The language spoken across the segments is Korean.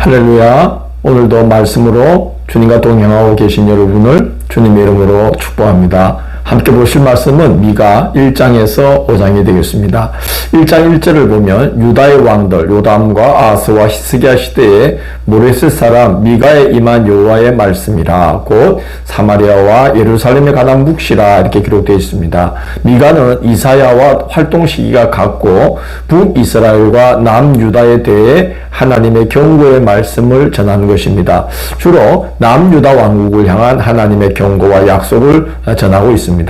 할렐루야. 오늘도 말씀으로 주님과 동행하고 계신 여러분을 주님의 이름으로 축복합니다. 함께 보실 말씀은 미가 1장에서 5장이 되겠습니다. 1장 1절을 보면 유다의 왕들 요담과 아하스와 히스기야 시대에 모레셋 사람 미가에 임한 여호와의 말씀이라 곧 사마리아와 예루살렘에 관한 묵시라 이렇게 기록되어 있습니다. 미가는 이사야와 활동 시기가 같고 북이스라엘과 남유다에 대해 하나님의 경고의 말씀을 전하는 것입니다. 주로 남유다 왕국을 향한 하나님의 경고와 약속을 전하고 있습니다.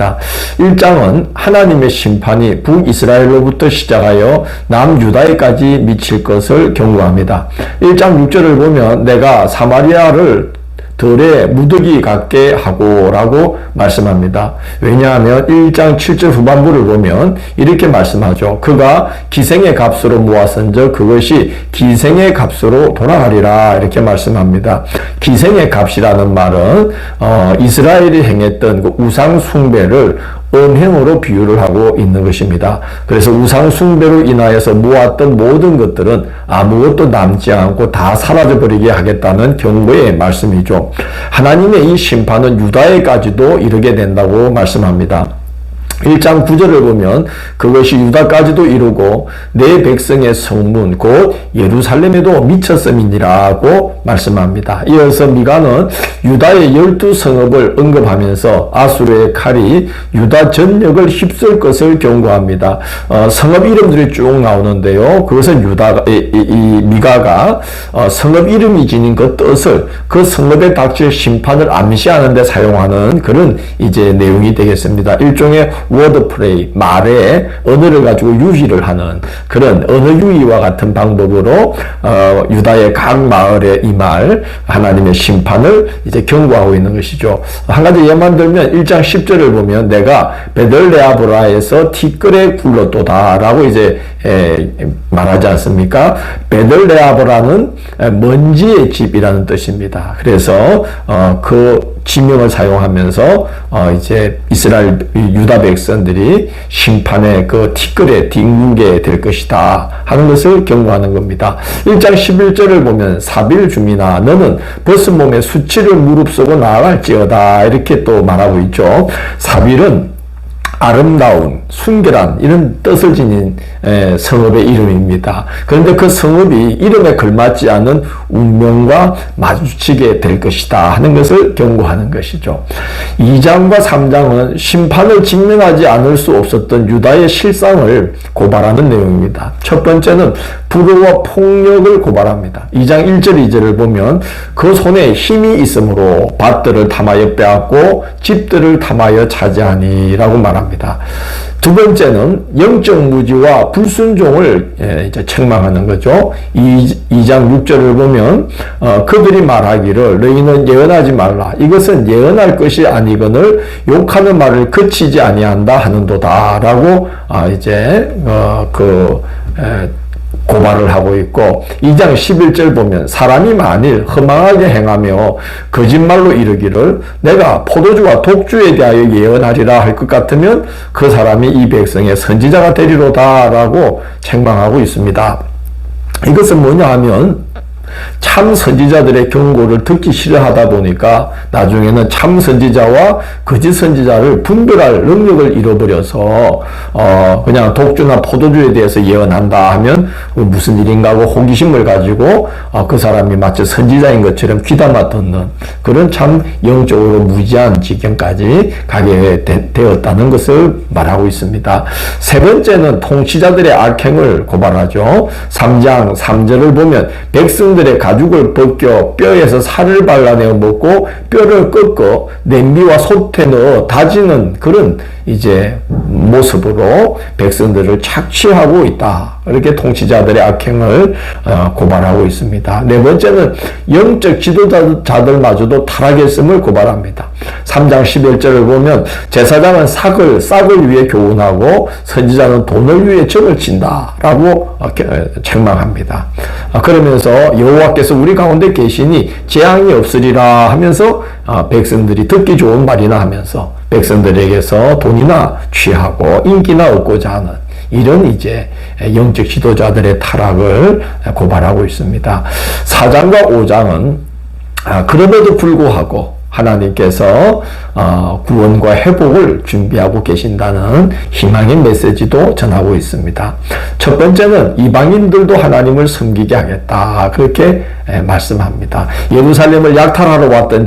1장은 하나님의 심판이 북이스라엘로부터 시작하여 남유다에까지 미칠 것을 경고합니다. 1장 6절을 보면 내가 사마리아를 들에 무더기 같게 하고 라고 말씀합니다. 왜냐하면 1장 7절 후반부를 보면 이렇게 말씀하죠. 그가 기생의 값으로 모았은즉 그것이 기생의 값으로 돌아가리라 이렇게 말씀합니다. 기생의 값이라는 말은 이스라엘이 행했던 그 우상 숭배를 음행으로 비유를 하고 있는 것입니다. 그래서 우상 숭배로 인하여서 모았던 모든 것들은 아무것도 남지 않고 다 사라져버리게 하겠다는 경고의 말씀이죠. 하나님의 이 심판은 유다에까지도 이르게 된다고 말씀합니다. 1장 9절을 보면 그것이 유다까지도 이루고 내 백성의 성문 곧 예루살렘에도 미쳤음이니라고 말씀합니다. 이어서 미가는 유다의 12성읍을 언급하면서 아수르의 칼이 유다 전역을 휩쓸 것을 경고합니다. 성읍 이름들이 쭉 나오는데요. 그것은 미가가 성읍 이름이 지닌 그 뜻을 그 성읍에 닥칠 심판을 암시하는 데 사용하는 그런 이제 내용이 되겠습니다. 일종의 워드플레이, 말의 언어를 가지고 유희를 하는 그런 언어 유희와 같은 방법으로 유다의 각 마을에 이 말 하나님의 심판을 이제 경고하고 있는 것이죠. 한 가지 예만 들면 1장 10절을 보면 내가 베들레아브라에서 티끌에 굴렀도다 라고 이제 말하지 않습니까? 베들레아브라는 먼지의 집이라는 뜻입니다. 그래서 그 지명을 사용하면서 이제 이스라엘 유다 백성들이 심판의 그 티끌에 뒹굴게 될 것이다 하는 것을 경고하는 겁니다. 1장 11절을 보면 사빌 주민아 너는 벗은 몸에 수치를 무릅쓰고 나아갈지어다 이렇게 또 말하고 있죠. 사빌은 아름다운, 순결한 이런 뜻을 지닌 성읍의 이름입니다. 그런데 그 성읍이 이름에 걸맞지 않은 운명과 마주치게 될 것이다 하는 것을 경고하는 것이죠. 2장과 3장은 심판을 직면하지 않을 수 없었던 유다의 실상을 고발하는 내용입니다. 첫 번째는 불효와 폭력을 고발합니다. 2장 1절 2절을 보면 그 손에 힘이 있으므로 밭들을 탐하여 빼앗고 집들을 탐하여 차지하니 라고 말합니다. 두 번째는 영적 무지와 불순종을 이제 책망하는 거죠. 2장 6절을 보면 그들이 말하기를 너희는 예언하지 말라. 이것은 예언할 것이 아니거늘 욕하는 말을 그치지 아니한다 하는도다 라고 이제 고발을 하고 있고 2장 11절 보면 사람이 만일 허망하게 행하며 거짓말로 이르기를 내가 포도주와 독주에 대하여 예언하리라 할 것 같으면 그 사람이 이 백성의 선지자가 되리로다 라고 책망하고 있습니다. 이것은 뭐냐 하면 참 선지자들의 경고를 듣기 싫어하다 보니까 나중에는 참 선지자와 거짓 선지자를 분별할 능력을 잃어버려서 그냥 독주나 포도주에 대해서 예언한다 하면 무슨 일인가 하고 호기심을 가지고 그 사람이 마치 선지자인 것처럼 귀담아 듣는 그런 참 영적으로 무지한 지경까지 가게 되었다는 것을 말하고 있습니다. 세 번째는 통치자들의 악행을 고발하죠. 3장 3절을 보면 백성들의 가죽을 벗겨 뼈에서 살을 발라내어 먹고 뼈를 꺾어 냄비와 솥에 넣어 다지는 그런 이제 모습으로 백성들을 착취하고 있다. 이렇게 통치자들의 악행을 고발하고 있습니다. 네 번째는 영적 지도자들마저도 타락했음을 고발합니다. 3장 11절을 보면 제사장은 싹을 위해 교훈하고 선지자는 돈을 위해 적을 친다 라고 책망합니다. 그러면서 여호와께서 우리 가운데 계시니 재앙이 없으리라 하면서 백성들이 듣기 좋은 말이나 하면서 백성들에게서 돈이나 취하고 인기나 얻고자 하는 이런 이제 영적 지도자들의 타락을 고발하고 있습니다. 4장과 5장은 그럼에도 불구하고 하나님께서 구원과 회복을 준비하고 계신다는 희망의 메시지도 전하고 있습니다. 첫 번째는 이방인들도 하나님을 섬기게 하겠다, 그렇게 말씀합니다. 예루살렘을 약탈하러 왔던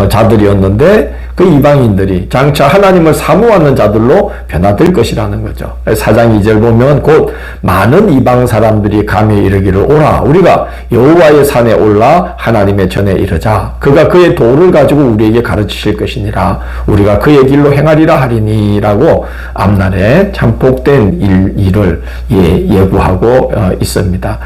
자들이었는데 그 이방인들이 장차 하나님을 사모하는 자들로 변화될 것이라는 거죠. 4장 2절 보면 곧 많은 이방 사람들이 감히 이르기를 오라 우리가 여호와의 산에 올라 하나님의 전에 이르자 그가 그의 도를 가지고 우리에게 가르치실 것이니라 우리가 그의 길로 행하리라 하리니라고 앞날에 참 복된 일을 예고하고 있습니다.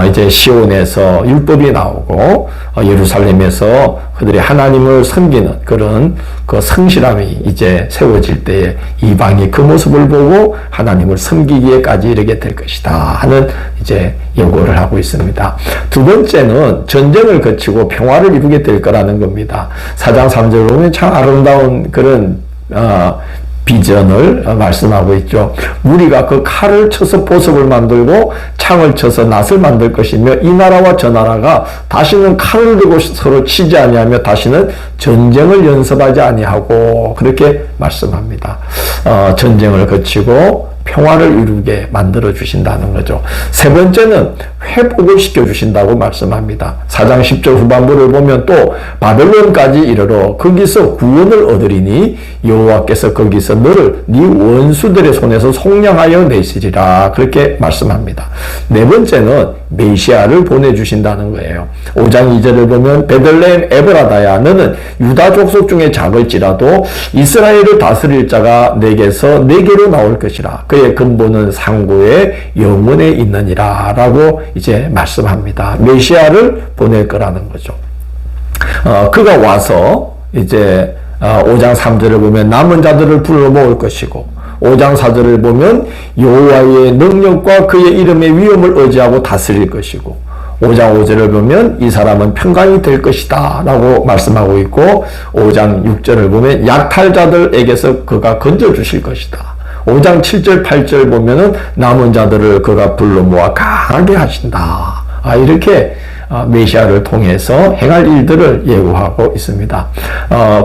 이제 시온에서 율법이 나오고 예루살렘에서 그들이 하나님을 섬기는 그런 그 성실함이 이제 세워질 때에 이방이 그 모습을 보고 하나님을 섬기기에까지 이르게 될 것이다 하는 이제 예고를 하고 있습니다. 두 번째는 전쟁을 거치고 평화를 이루게 될 거라는 겁니다. 4장 3절 보면 참 아름다운 그런 비전을 말씀하고 있죠. 우리가 그 칼을 쳐서 보석을 만들고 창을 쳐서 낫을 만들 것이며 이 나라와 저 나라가 다시는 칼을 들고 서로 치지 아니하며 다시는 전쟁을 연습하지 아니하고 그렇게 말씀합니다. 전쟁을 거치고 평화를 이루게 만들어 주신다는 거죠. 세 번째는 회복을 시켜 주신다고 말씀합니다. 4장 10절 후반부를 보면 또 바벨론까지 이르러 거기서 구원을 얻으리니 여호와께서 거기서 너를 네 원수들의 손에서 속량하여 내시리라 그렇게 말씀합니다. 네 번째는 메시아를 보내주신다는 거예요. 5장 2절을 보면 베들레헴 에브라다야 너는 유다 족속 중에 작을지라도 이스라엘을 다스릴 자가 내게로 나올 것이라 그의 근본은 상고의 영원에 있느니라 라고 이제 말씀합니다. 메시아를 보낼 거라는 거죠. 그가 와서 이제 5장 3절을 보면 남은 자들을 불러 모을 것이고 5장 4절을 보면 여호와의 능력과 그의 이름의 위엄을 의지하고 다스릴 것이고 5장 5절을 보면 이 사람은 평강이 될 것이다 라고 말씀하고 있고 5장 6절을 보면 약탈자들에게서 그가 건져주실 것이다. 5장 7절 8절 보면은 남은 자들을 그가 불러 모아 강하게 하신다. 이렇게 메시아를 통해서 행할 일들을 예고하고 있습니다.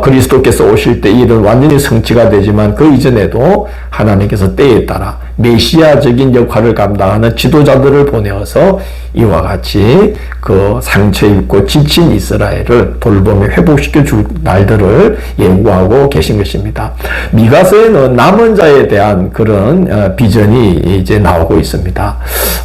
그리스도께서 오실 때 이 일은 완전히 성취가 되지만 그 이전에도 하나님께서 때에 따라 메시아적인 역할을 감당하는 지도자들을 보내어서 이와 같이 그 상처 입고 지친 이스라엘을 돌보며 회복시켜 줄 날들을 예고하고 계신 것입니다. 미가서에는 남은 자에 대한 그런 비전이 이제 나오고 있습니다.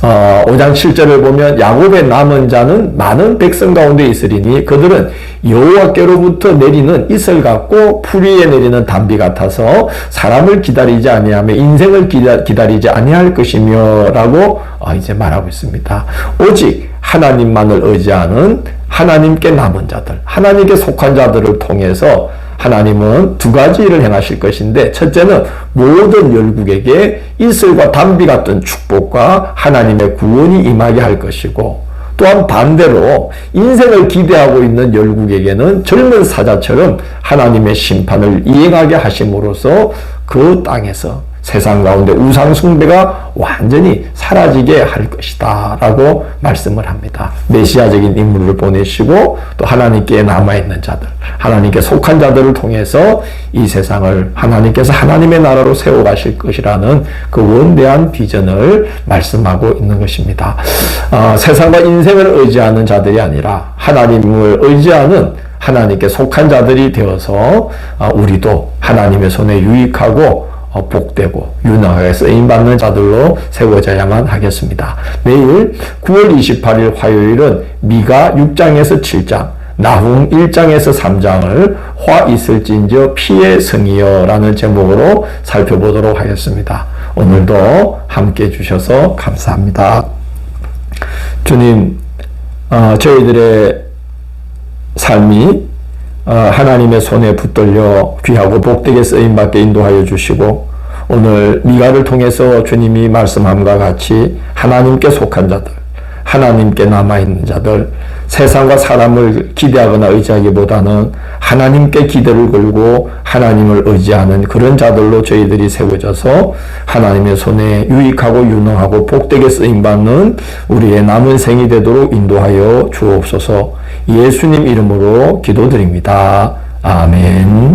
5장 7절을 보면 야곱의 남은 자는 많은 백성 가운데 있으리니 그들은 여호와께로부터 내리는 이슬 같고 풀 위에 내리는 단비 같아서 사람을 기다리지 아니하며 인생을 기다리지 아니할 것이며 라고 이제 말하고 있습니다. 오직 하나님만을 의지하는 하나님께 남은 자들, 하나님께 속한 자들을 통해서 하나님은 두 가지 일을 행하실 것인데 첫째는 모든 열국에게 이슬과 단비 같은 축복과 하나님의 구원이 임하게 할 것이고 또한 반대로 인생을 기대하고 있는 열국에게는 젊은 사자처럼 하나님의 심판을 이행하게 하심으로써 그 땅에서 세상 가운데 우상 숭배가 완전히 사라지게 할 것이다 라고 말씀을 합니다. 메시아적인 인물을 보내시고 또 하나님께 남아있는 자들, 하나님께 속한 자들을 통해서 이 세상을 하나님께서 하나님의 나라로 세워가실 것이라는 그 원대한 비전을 말씀하고 있는 것입니다. 세상과 인생을 의지하는 자들이 아니라 하나님을 의지하는 하나님께 속한 자들이 되어서 우리도 하나님의 손에 유익하고 복되고 유능하게 쓰임받는 자들로 세워져야만 하겠습니다. 내일 9월 28일 화요일은 미가 6장에서 7장, 나훔 1장에서 3장을 화 있을진저 피의 성이여 라는 제목으로 살펴보도록 하겠습니다. 오늘도 함께 해주셔서 감사합니다. 주님, 저희들의 삶이 하나님의 손에 붙들려 귀하고 복되게 쓰임받게 인도하여 주시고 오늘 미가를 통해서 주님이 말씀함과 같이 하나님께 속한 자들, 하나님께 남아있는 자들, 세상과 사람을 기대하거나 의지하기보다는 하나님께 기대를 걸고 하나님을 의지하는 그런 자들로 저희들이 세워져서 하나님의 손에 유익하고 유능하고 복되게 쓰임받는 우리의 남은 생이 되도록 인도하여 주옵소서. 예수님 이름으로 기도드립니다. 아멘.